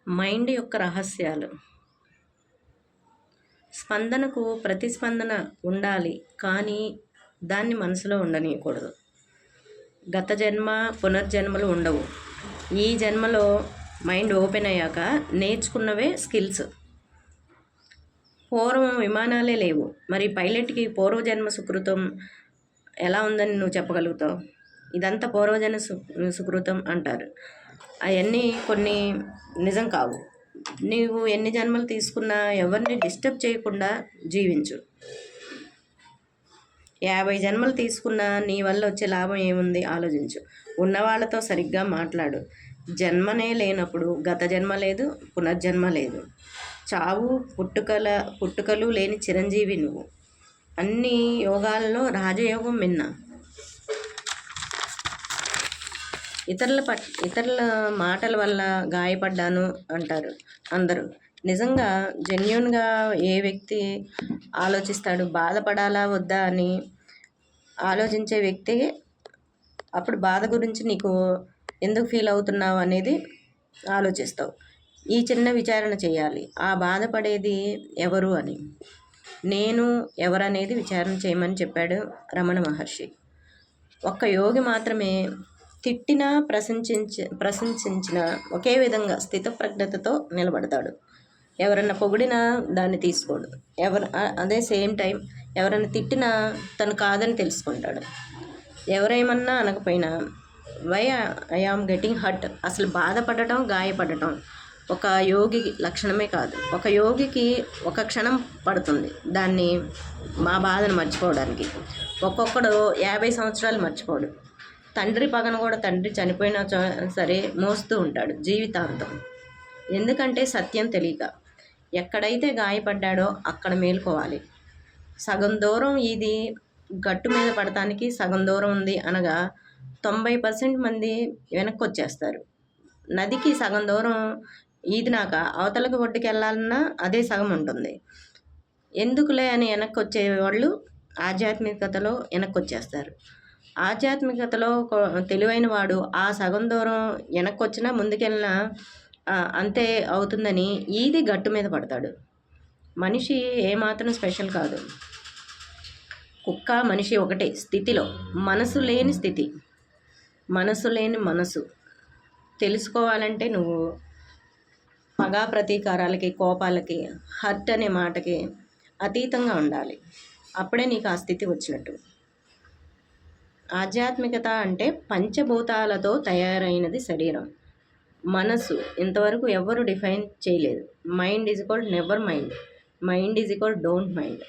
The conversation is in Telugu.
మైండ్ యొక్క రహస్యాలు. స్పందనకు ప్రతిస్పందన ఉండాలి, కానీ దాన్ని మనసులో ఉండనీయకూడదు. గత జన్మ పునర్జన్మలు ఉండవు. ఈ జన్మలో మైండ్ ఓపెన్ అయ్యాక నేర్చుకున్నవే స్కిల్స్. పూర్వం విమానాలే లేవు, మరి పైలట్కి పూర్వజన్మ సుకృతం ఎలా ఉందని నువ్వు చెప్పగలుగుతావు? ఇదంతా పూర్వజన్మ సుకృతం అంటారు. అవన్నీ కొన్ని నిజం కావు. నీవు ఎన్ని జన్మలు తీసుకున్నా ఎవరిని డిస్టర్బ్ చేయకుండా జీవించు. 50 జన్మలు తీసుకున్నా నీ వల్ల వచ్చే లాభం ఏముంది ఆలోచించు. ఉన్నవాళ్లతో సరిగ్గా మాట్లాడు. జన్మనే లేనప్పుడు గత జన్మ లేదు, పునర్జన్మ లేదు. చావు పుట్టుకలు లేని చిరంజీవి నువ్వు. అన్ని యోగాలలో రాజయోగం మిన్న. ఇతరుల మాటల వల్ల గాయపడ్డాను అంటారు అందరూ. నిజంగా జెన్యూన్గా ఏ వ్యక్తి ఆలోచిస్తాడు? బాధపడాలా వద్దా అని ఆలోచించే వ్యక్తి అప్పుడు బాధ గురించి నీకు ఎందుకు ఫీల్ అవుతున్నావు అనేది ఆలోచిస్తావు. ఈ చిన్న విచారణ చేయాలి. ఆ బాధపడేది ఎవరు అని, నేను ఎవరనేది విచారణ చేయమని చెప్పాడు రమణ మహర్షి. ఒక్క యోగి మాత్రమే తిట్టినా ప్రశంసించిన ఒకే విధంగా స్థితప్రజ్ఞతతో నిలబడతాడు. ఎవరన్నా పొగిడినా దాన్ని తీసుకోడు. అదే సేమ్ టైం ఎవరైనా తిట్టినా తను కాదని తెలుసుకుంటాడు. ఎవరేమన్నా అనకపోయినా why I am getting hurt, అసలు బాధపడటం గాయపడటం ఒక యోగి లక్షణమే కాదు. ఒక యోగికి ఒక క్షణం పడుతుంది దాన్ని మా బాధను మర్చిపోవడానికి. ఒక్కొక్కడు 50 సంవత్సరాలు మర్చిపోడు. తండ్రి పగను కూడా తండ్రి చనిపోయినా సరే మోస్తూ ఉంటాడు జీవితాంతం. ఎందుకంటే సత్యం తెలియక. ఎక్కడైతే గాయపడ్డాడో అక్కడ మేలుకోవాలి. సగం దూరం ఇది గట్టు మీద పడటానికి సగం దూరం ఉంది అనగా 90% మంది వెనక్కి వచ్చేస్తారు. నదికి సగం దూరం ఈదినాక అవతలకు ఒడ్డుకి వెళ్ళాలన్నా అదే సగం ఉంటుంది. ఎందుకులే అని వెనక్కి వచ్చే వాళ్ళు ఆధ్యాత్మికతలో వెనక్కి వచ్చేస్తారు. ఆధ్యాత్మికతలో తెలివైన వాడు ఆ సగం దూరం వెనక్కి వచ్చినా ముందుకెళ్ళినా అంతే అవుతుందని ఈది గట్టు మీద పడతాడు. మనిషి ఏమాత్రం స్పెషల్ కాదు. కుక్క మనిషి ఒకటే స్థితిలో. మనసు లేని స్థితి, మనసు లేని మనసు. తెలుసుకోవాలంటే నువ్వు పగా ప్రతీకారాలకి, కోపాలకి, హర్ట్ అనే మాటకి అతీతంగా ఉండాలి. అప్పుడే నీకు ఆ స్థితి వచ్చినట్టు. ఆధ్యాత్మికత అంటే పంచభూతాలతో తయారైనది శరీరం. మనసు ఇంతవరకు ఎవరు డిఫైన్ చేయలేదు. Mind is equal never mind, mind is equal don't mind.